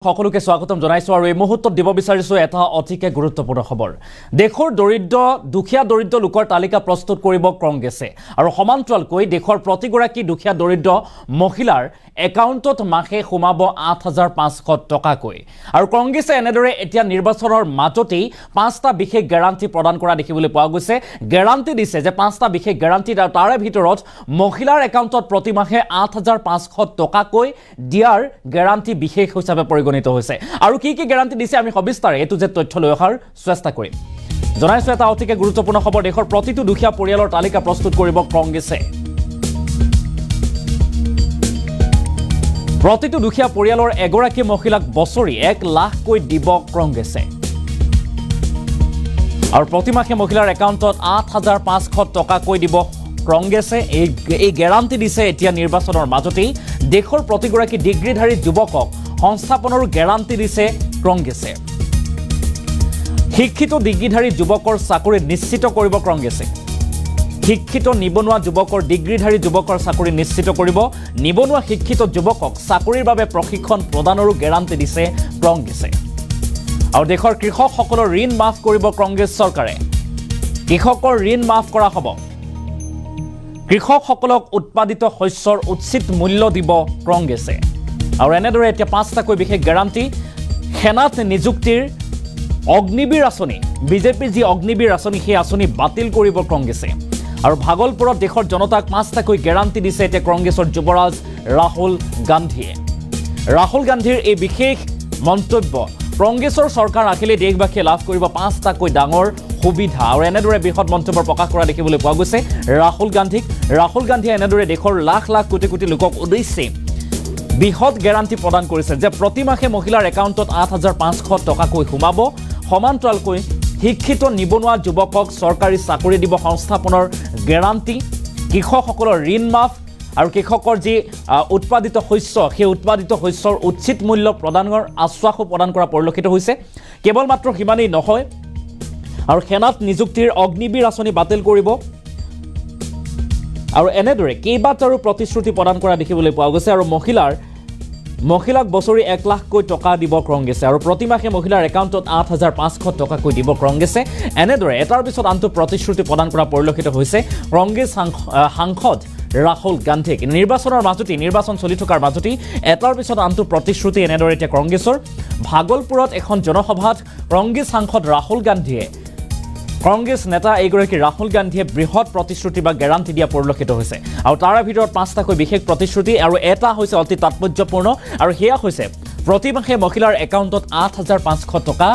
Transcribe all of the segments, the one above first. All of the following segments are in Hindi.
সকলোকে স্বাগতম জনাইছো আৰু এই মুহূৰ্তত দিব বিচাৰিছো এটা অতিকে গুৰুত্বপূৰ্ণ খবৰ। দেশৰ দুখীয়া দৰিদ্ৰ লোকৰ তালিকা প্ৰস্তুত কৰিব কংগ্ৰেছে আৰু সমান্তৰালকৈ দেশৰ প্ৰতিগৰাকী দুখীয়া দৰিদ্ৰ মহিলাৰ একাউণ্টত মাহে সোমাব ৮৫০০ টকাকৈ। আৰু কংগ্ৰেছে এনেদৰে এতিয়া নিৰ্বাচনৰ মাজতেই ৫টা বিশেষ গ্যাৰাণ্টি প্ৰদান কৰা দেখিবলৈ পোৱা গৈছে। গ্যাৰাণ্টি দিছে যে ৫টা বিশেষ গ্যাৰাণ্টি, তাৰে ভিতৰত মহিলাৰ একাউণ্টত প্ৰতি মাহে ৮৫০০ টকাকৈ দিয়াৰ গ্যাৰাণ্টি বিশেষ হিচাপে পৰিগণিত হৈছে। আৰু কি কি গ্যাৰাণ্টি দিছে আমি সবিস্তাৰে এটো যে তথ্য লৈ অহাৰ চেষ্টা কৰিম। জনাইছো এটা অতিকে গুৰুত্বপূৰ্ণ খবৰ, দেশৰ প্ৰতিটো দুখীয়া পৰিয়ালৰ তালিকা প্ৰস্তুত কৰিব কংগ্ৰেছে। প্ৰতিটো দুখীয়া পৰিয়ালৰ এগৰাকী মহিলাক বছৰি ১ লাখকৈ দিব কংগ্ৰেছে। আৰু প্ৰতিমাহে মহিলাৰ একাউণ্টত ৮৫০০ টকাকৈ দিব কংগ্ৰেছে। এই গ্যাৰাণ্টি দিছে এতিয়া নিৰ্বাচনৰ মাজতেই দেশৰ প্ৰতিগৰাকী ডিগ্ৰীধাৰী যুৱকক সংস্থাপনৰ গ্যাৰাণ্টি দিছে কংগ্ৰেছে। শিক্ষিত ডিগ্ৰীধাৰী যুৱকৰ চাকৰি নিশ্চিত কৰিব কংগ্ৰেছে। শিক্ষিত নিবনুৱা যুৱকৰ ডিগ্ৰীধাৰী যুৱকৰ চাকৰি নিশ্চিত কৰিব। নিবনুৱা শিক্ষিত যুৱকক চাকৰিৰ বাবে প্ৰশিক্ষণ প্ৰদানৰো গ্যাৰাণ্টি দিছে কংগ্ৰেছে। আৰু দেশৰ কৃষকসকলৰ ঋণ মাফ কৰিব কংগ্ৰেছ চৰকাৰে। কৃষকৰ ঋণ মাফ কৰা হ'ব। কৃষকসকলক উৎপাদিত শস্যৰ উচিত মূল্য দিব কংগ্ৰেছে। আৰু এনেদৰে এতিয়া ৫টাকৈ বিশেষ গ্যাৰাণ্টি। সেনাত নিযুক্তিৰ অগ্নিবীৰ আঁচনি, বিজেপিৰ যি অগ্নিবীৰ আঁচনি সেই আঁচনি বাতিল কৰিব কংগ্ৰেছে। আৰু ভাগলপুৰত দেশৰ জনতাক ৫টাকৈ গ্যাৰাণ্টি দিছে এতিয়া কংগ্ৰেছৰ যুৱৰাজ ৰাহুল গান্ধীয়ে। ৰাহুল গান্ধীৰ এই বিশেষ মন্তব্য, কংগ্ৰেছৰ চৰকাৰ আহিলে দেশবাসীয়ে লাভ কৰিব ৫টাকৈ ডাঙৰ সুবিধা। আৰু এনেদৰে বৃহৎ মন্তব্য প্ৰকাশ কৰা দেখিবলৈ পোৱা গৈছে ৰাহুল গান্ধীক। ৰাহুল গান্ধীয়ে এনেদৰে দেশৰ লাখ লাখ কোটি কোটি লোকক উদ্দেশ্যে বৃহৎ গ্যাৰাণ্টি প্ৰদান কৰিছে যে প্ৰতিমাহে মহিলাৰ একাউণ্টত ৮৫০০ টকাকৈ সোমাব। সমান্তৰালকৈ শিক্ষিত নিবনুৱা যুৱকক চৰকাৰী চাকৰি দিব সংস্থাপনৰ গ্যাৰাণ্টি। কৃষকসকলৰ ঋণ মাফ আৰু কৃষকৰ যি উৎপাদিত শস্য সেই উৎপাদিত শস্যৰ উচিত মূল্য প্ৰদানৰ আশ্বাসো প্ৰদান কৰা পৰিলক্ষিত হৈছে। কেৱল মাত্ৰ সিমানেই নহয়, আৰু সেনাত নিযুক্তিৰ অগ্নিবীৰ আঁচনি বাতিল কৰিব। আৰু এনেদৰে কেইবাটাৰো প্ৰতিশ্ৰুতি প্ৰদান কৰা দেখিবলৈ পোৱা গৈছে। আৰু মহিলাক বছৰি ১ লাখকৈ টকা দিব কংগ্ৰেছে। আৰু প্ৰতিমাহে মহিলাৰ একাউণ্টত ৮৫০০ টকাকৈ দিব কংগ্ৰেছে। এনেদৰে এটাৰ পিছত আনটো প্ৰতিশ্ৰুতি প্ৰদান কৰা পৰিলক্ষিত হৈছে কংগ্ৰেছ সাংসদ ৰাহুল গান্ধীক। নিৰ্বাচনৰ মাজতেই, নিৰ্বাচন চলি থকাৰ মাজতেই এটাৰ পিছত আনটো প্ৰতিশ্ৰুতি এনেদৰে এতিয়া কংগ্ৰেছৰ। ভাগলপুৰত এখন জনসভাত কংগ্ৰেছ সাংসদ ৰাহুল গান্ধীয়ে, কংগ্ৰেছ নেতা এইগৰাকী ৰাহুল গান্ধীয়ে বৃহৎ প্ৰতিশ্ৰুতি বা গ্যাৰাণ্টি দিয়া পৰিলক্ষিত হৈছে। আৰু তাৰে ভিতৰত ৫টাকৈ বিশেষ প্ৰতিশ্ৰুতি, আৰু এটা হৈছে অতি তাৎপৰ্যপূৰ্ণ, আৰু সেয়া হৈছে প্ৰতিমাহে মহিলাৰ একাউণ্টত ৮৫০০ টকা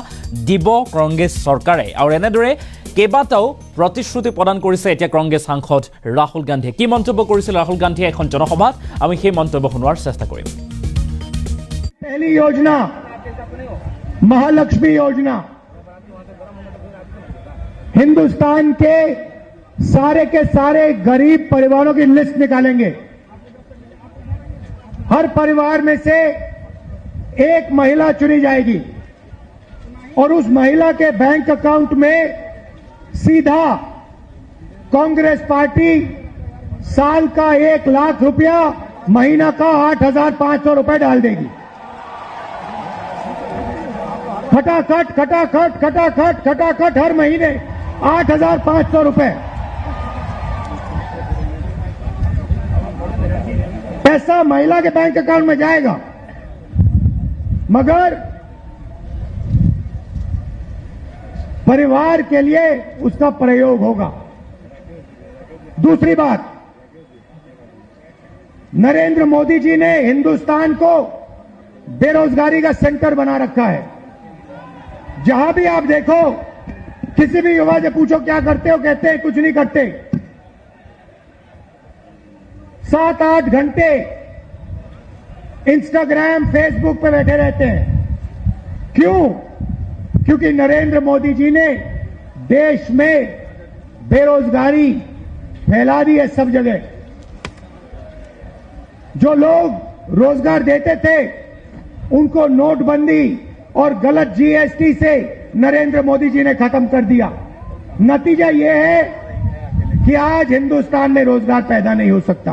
দিব কংগ্ৰেছ চৰকাৰে। আৰু এনেদৰে কেইবাটাও প্ৰতিশ্ৰুতি প্ৰদান কৰিছে এতিয়া কংগ্ৰেছ সাংসদ ৰাহুল গান্ধীয়ে। কি মন্তব্য কৰিছিল ৰাহুল গান্ধীয়ে এখন জনসভাত, আমি সেই মন্তব্য শুনোৱাৰ চেষ্টা কৰিম। पहली योजना महालक्ष्मी योजना, हिंदुस्तान के सारे गरीब परिवारों की लिस्ट निकालेंगे। हर परिवार में से एक महिला चुनी जाएगी और उस महिला के बैंक अकाउंट में सीधा कांग्रेस पार्टी साल का 1 लाख रुपया, महीना का 8,500 रुपए डाल देगी। खटाखट हर महीने 8,500 रुपए पैसा महिला के बैंक अकाउंट में जाएगा, मगर परिवार के लिए उसका प्रयोग होगा। दूसरी बात, नरेंद्र मोदी जी ने हिंदुस्तान को बेरोजगारी का सेंटर बना रखा है। जहां भी आप देखो, किसी भी युवा से पूछो क्या करते हो, कहते हैं कुछ नहीं करते। 7-8 घंटे इंस्टाग्राम फेसबुक पे बैठे रहते हैं। क्यों? क्योंकि नरेंद्र मोदी जी ने देश में बेरोजगारी फैला दी है सब जगह। जो लोग रोजगार देते थे उनको नोटबंदी और गलत जीएसटी से नरेंद्र मोदी जी ने खत्म कर दिया। नतीजा यह है कि आज हिंदुस्तान में रोजगार पैदा नहीं हो सकता।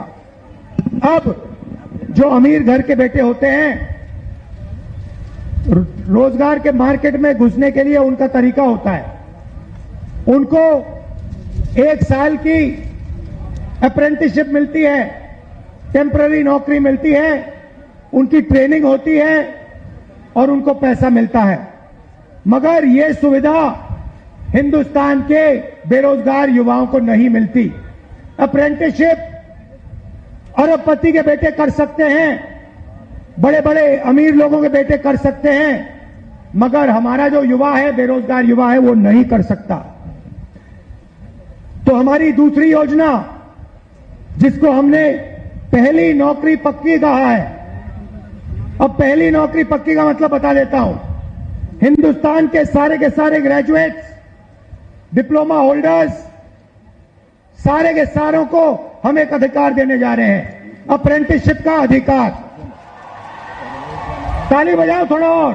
अब जो अमीर घर के बेटे होते हैं रोजगार के मार्केट में घुसने के लिए उनका तरीका होता है, उनको 1 साल की अप्रेंटिसशिप मिलती है, टेम्पररी नौकरी मिलती है, उनकी ट्रेनिंग होती है और उनको पैसा मिलता है। मगर ये सुविधा हिंदुस्तान के बेरोजगार युवाओं को नहीं मिलती। अप्रेंटिसशिप अरबपति के बेटे कर सकते हैं, बड़े बड़े अमीर लोगों के बेटे कर सकते हैं, मगर हमारा जो युवा है, बेरोजगार युवा है, वो नहीं कर सकता। तो हमारी दूसरी योजना, जिसको हमने पहली नौकरी पक्की कहा है, अब पहली नौकरी पक्की का मतलब बता देता हूं। हिंदुस्तान के सारे ग्रेजुएट्स, डिप्लोमा होल्डर्स, सारे के सारों को हम एक अधिकार देने जा रहे हैं, अप्रेंटिसशिप का अधिकार। ताली बजाओ थोड़ा और।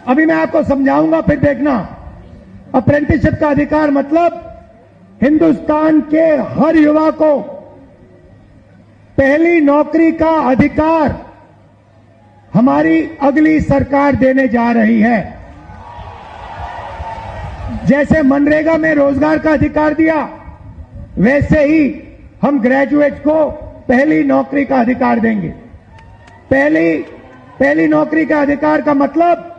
अभी मैं आपको समझाऊंगा, फिर देखना। अप्रेंटिसशिप का अधिकार मतलब हिंदुस्तान के हर युवा को पहली नौकरी का अधिकार हमारी अगली सरकार देने जा रही है। जैसे मनरेगा में रोजगार का अधिकार दिया, वैसे ही हम ग्रेजुएट्स को पहली नौकरी का अधिकार देंगे। पहली नौकरी का अधिकार का मतलब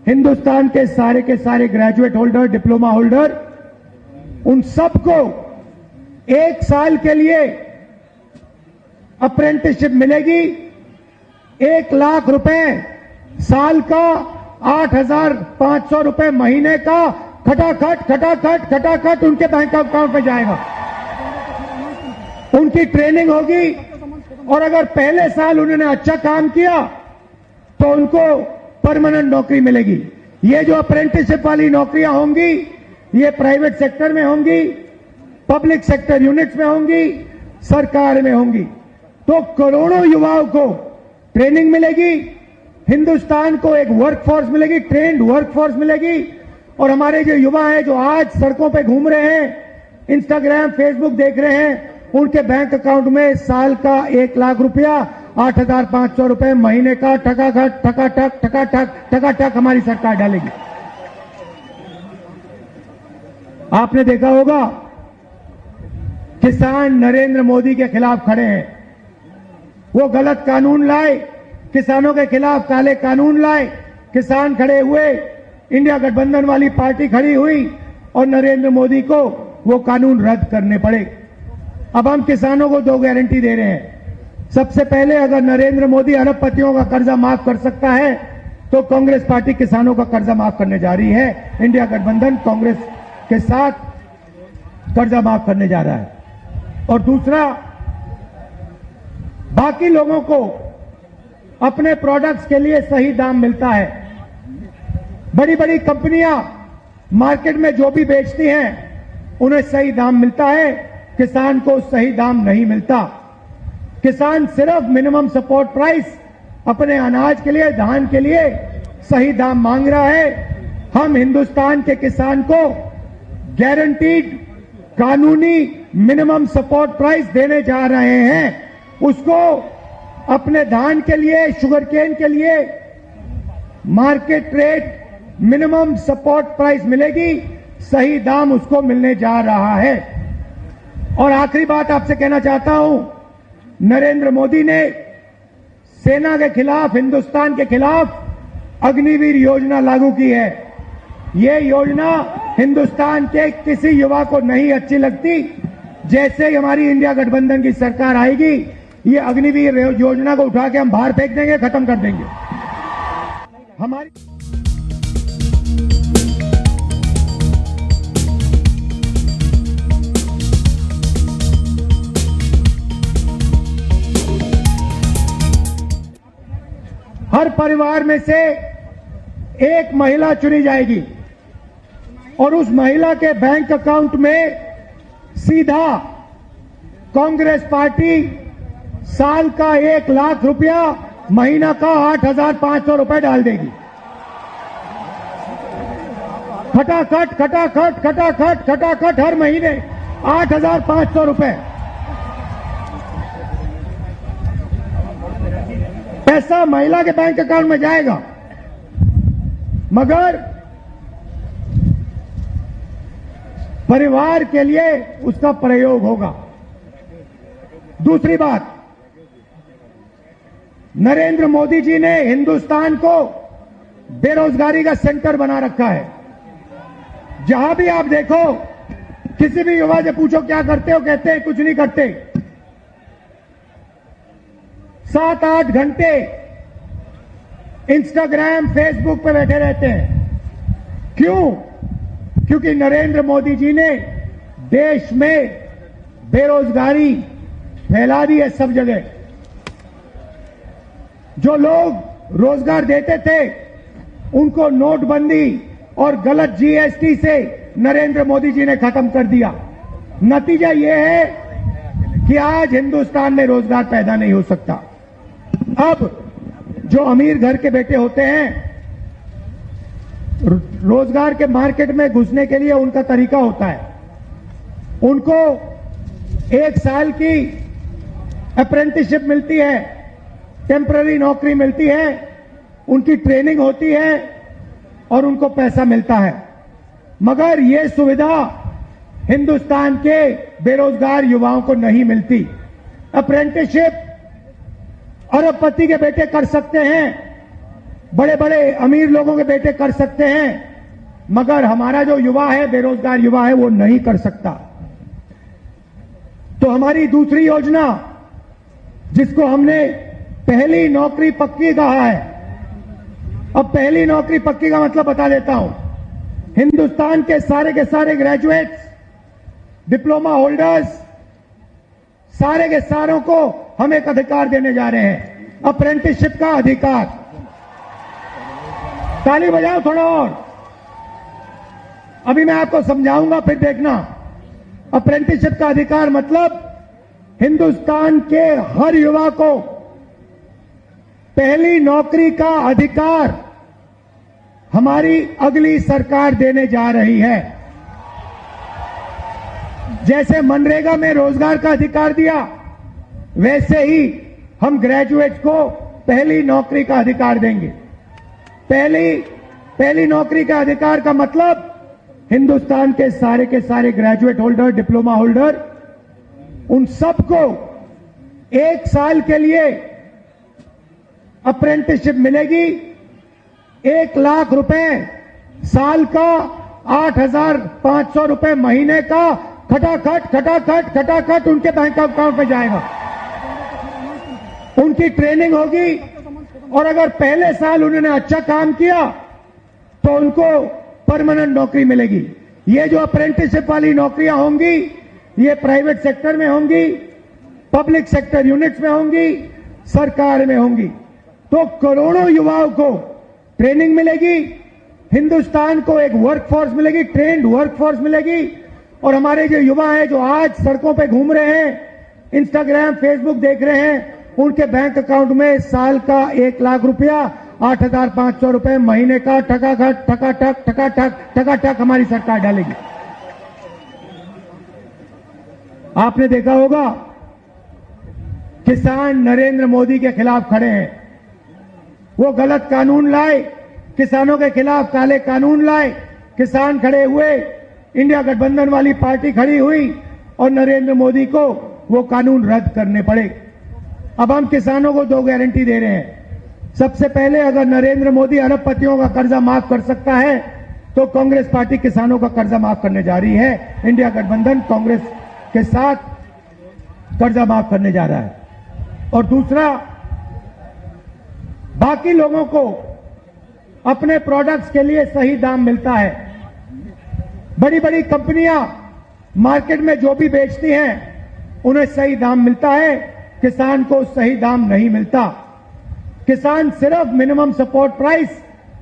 हिंदुस्तान के सारे ग्रेजुएट होल्डर, डिप्लोमा होल्डर, उन सबको 1 साल के लिए अप्रेंटिसशिप मिलेगी। 1 लाख रुपए साल का, 8,500 रुपए महीने का खटाखट उनके बैंक अकाउंट में जाएगा। उनकी ट्रेनिंग होगी और अगर पहले साल उन्होंने अच्छा काम किया तो उनको परमानेंट नौकरी मिलेगी। ये जो अप्रेंटिसशिप वाली नौकरियां होंगी, ये प्राइवेट सेक्टर में होंगी, पब्लिक सेक्टर यूनिट्स में होंगी, सरकार में होंगी। तो करोड़ों युवाओं को ट्रेनिंग मिलेगी, हिंदुस्तान को एक वर्कफोर्स मिलेगी, ट्रेंड वर्कफोर्स मिलेगी। और हमारे जो युवा हैं, जो आज सड़कों पे घूम रहे हैं, इंस्टाग्राम, फेसबुक देख रहे हैं, उनके बैंक अकाउंट में साल का 1 लाख रुपया, 8,500 रुपए महीने का टकाटक हमारी सरकार डालेगी। आपने देखा होगा, किसान नरेंद्र मोदी के खिलाफ खड़े हैं। वो गलत कानून लाए, किसानों के खिलाफ काले कानून लाए, किसान खड़े हुए, इंडिया गठबंधन वाली पार्टी खड़ी हुई और नरेंद्र मोदी को वो कानून रद्द करने पड़े। अब हम किसानों को 2 गारंटी दे रहे हैं। सबसे पहले, अगर नरेंद्र मोदी अरबपतियों का कर्जा माफ कर सकता है तो कांग्रेस पार्टी किसानों का कर्जा माफ करने जा रही है। इंडिया गठबंधन कांग्रेस के साथ कर्जा माफ करने जा रहा है। और दूसरा, बाकी लोगों को अपने प्रोडक्ट्स के लिए सही दाम मिलता है। बड़ी बड़ी कंपनियां मार्केट में जो भी बेचती हैं उन्हें सही दाम मिलता है, किसान को सही दाम नहीं मिलता। किसान सिर्फ मिनिमम सपोर्ट प्राइस अपने अनाज के लिए, धान के लिए सही दाम मांग रहा है। हम हिंदुस्तान के किसान को गारंटीड कानूनी मिनिमम सपोर्ट प्राइस देने जा रहे हैं। उसको अपने धान के लिए, शुगर केन के लिए market rate minimum support price मिलेगी, सही दाम उसको मिलने जा रहा है। और आखिरी बात आपसे कहना चाहता हूं, नरेंद्र मोदी ने सेना के खिलाफ, हिंदुस्तान के खिलाफ अग्निवीर योजना लागू की है। ये योजना हिंदुस्तान के किसी युवा को नहीं अच्छी लगती। जैसे ही हमारी इंडिया गठबंधन की सरकार आएगी, ये अग्निवीर योजना को उठा के हम बाहर फेंक देंगे, खत्म कर देंगे। हमारी हर परिवार में से एक महिला चुनी जाएगी और उस महिला के बैंक अकाउंट में सीधा कांग्रेस पार्टी साल का 1 लाख रुपया, महीना का 8,500 रुपए डाल देगी। खटाखट हर महीने 8,500 रुपए पैसा महिला के बैंक अकाउंट में जाएगा, मगर परिवार के लिए उसका प्रयोग होगा। दूसरी बात, नरेंद्र मोदी जी ने हिंदुस्तान को बेरोजगारी का सेंटर बना रखा है। जहां भी आप देखो, किसी भी युवा से पूछो क्या करते हो, कहते हैं कुछ नहीं करते। 7-8 घंटे इंस्टाग्राम, फेसबुक पे बैठे रहते हैं। क्यों? क्योंकि नरेंद्र मोदी जी ने देश में बेरोजगारी फैला दी है सब जगह। जो लोग रोजगार देते थे उनको नोटबंदी और गलत जीएसटी से नरेंद्र मोदी जी ने खत्म कर दिया। नतीजा यह है कि आज हिंदुस्तान में रोजगार पैदा नहीं हो सकता। अब जो अमीर घर के बेटे होते हैं, रोजगार के मार्केट में घुसने के लिए उनका तरीका होता है, उनको 1 साल की अप्रेंटिसशिप मिलती है, टेम्पररी नौकरी मिलती है, उनकी ट्रेनिंग होती है और उनको पैसा मिलता है। मगर ये सुविधा हिंदुस्तान के बेरोजगार युवाओं को नहीं मिलती। अप्रेंटिसशिप अरबपति के बेटे कर सकते हैं, बड़े बड़े अमीर लोगों के बेटे कर सकते हैं, मगर हमारा जो युवा है, बेरोजगार युवा है, वो नहीं कर सकता। तो हमारी दूसरी योजना, जिसको हमने पहली नौकरी पक्की कहा है, अब पहली नौकरी पक्की का मतलब बता देता हूं। हिंदुस्तान के सारे ग्रेजुएट्स, डिप्लोमा होल्डर्स, सारे के सारों को हम एक अधिकार देने जा रहे हैं, अप्रेंटिसशिप का अधिकार। ताली बजाओ थोड़ा और। अभी मैं आपको समझाऊंगा, फिर देखना। अप्रेंटिसशिप का अधिकार मतलब हिंदुस्तान के हर युवा को पहली नौकरी का अधिकार हमारी अगली सरकार देने जा रही है। जैसे मनरेगा में रोजगार का अधिकार दिया, वैसे ही हम ग्रेजुएट्स को पहली नौकरी का अधिकार देंगे। पहली नौकरी का अधिकार का मतलब हिंदुस्तान के सारे ग्रेजुएट होल्डर, डिप्लोमा होल्डर, उन सबको 1 साल के लिए अप्रेंटिसशिप मिलेगी। 1 लाख रुपए साल का, 8,500 रुपए महीने का खटाखट उनके बैंक अकाउंट में जाएगा। उनकी ट्रेनिंग होगी और अगर पहले साल उन्होंने अच्छा काम किया तो उनको परमानेंट नौकरी मिलेगी। ये जो अप्रेंटिसशिप वाली नौकरियां होंगी, ये प्राइवेट सेक्टर में होंगी, पब्लिक सेक्टर यूनिट्स में होंगी, सरकार में होंगी। तो करोड़ों युवाओं को ट्रेनिंग मिलेगी, हिंदुस्तान को एक वर्कफोर्स मिलेगी, ट्रेंड वर्कफोर्स मिलेगी। और हमारे जो युवा हैं, जो आज सड़कों पे घूम रहे हैं, इंस्टाग्राम, फेसबुक देख रहे हैं, उनके बैंक अकाउंट में साल का 1 लाख रुपया, 8,500 रुपए महीने का टकाटक हमारी सरकार डालेगी। आपने देखा होगा, किसान नरेंद्र मोदी के खिलाफ खड़े हैं। वो गलत कानून लाए, किसानों के खिलाफ काले कानून लाए, किसान खड़े हुए, इंडिया गठबंधन वाली पार्टी खड़ी हुई और नरेंद्र मोदी को वो कानून रद्द करने पड़े। अब हम किसानों को 2 गारंटी दे रहे हैं। सबसे पहले, अगर नरेंद्र मोदी अरबपतियों का कर्जा माफ कर सकता है तो कांग्रेस पार्टी किसानों का कर्जा माफ करने जा रही है। इंडिया गठबंधन कांग्रेस के साथ कर्जा माफ करने जा रहा है। और दूसरा, बाकी लोगों को अपने प्रोडक्ट्स के लिए सही दाम मिलता है। बड़ी बड़ी कंपनियां मार्केट में जो भी बेचती हैं उन्हें सही दाम मिलता है, किसान को सही दाम नहीं मिलता। किसान सिर्फ मिनिमम सपोर्ट प्राइस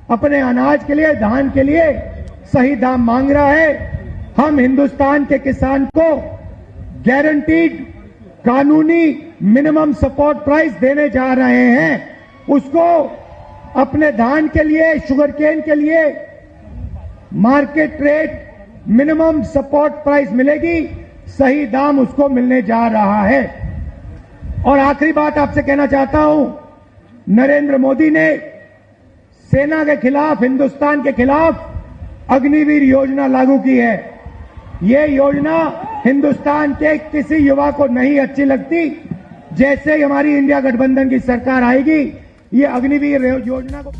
अपने अनाज के लिए, धान के लिए सही दाम मांग रहा है। हम हिंदुस्तान के किसान को गारंटीड कानूनी मिनिमम सपोर्ट प्राइस देने जा रहे हैं। उसको अपने धान के लिए, शुगर केन के लिए market rate minimum support price मिलेगी, सही दाम उसको मिलने जा रहा है। और आखिरी बात आपसे कहना चाहता हूं, नरेंद्र मोदी ने सेना के खिलाफ, हिंदुस्तान के खिलाफ अग्निवीर योजना लागू की है। ये योजना हिंदुस्तान के किसी युवा को नहीं अच्छी लगती। जैसे ही हमारी इंडिया गठबंधन की सरकार आएगी, ये अग्निवीर योजना को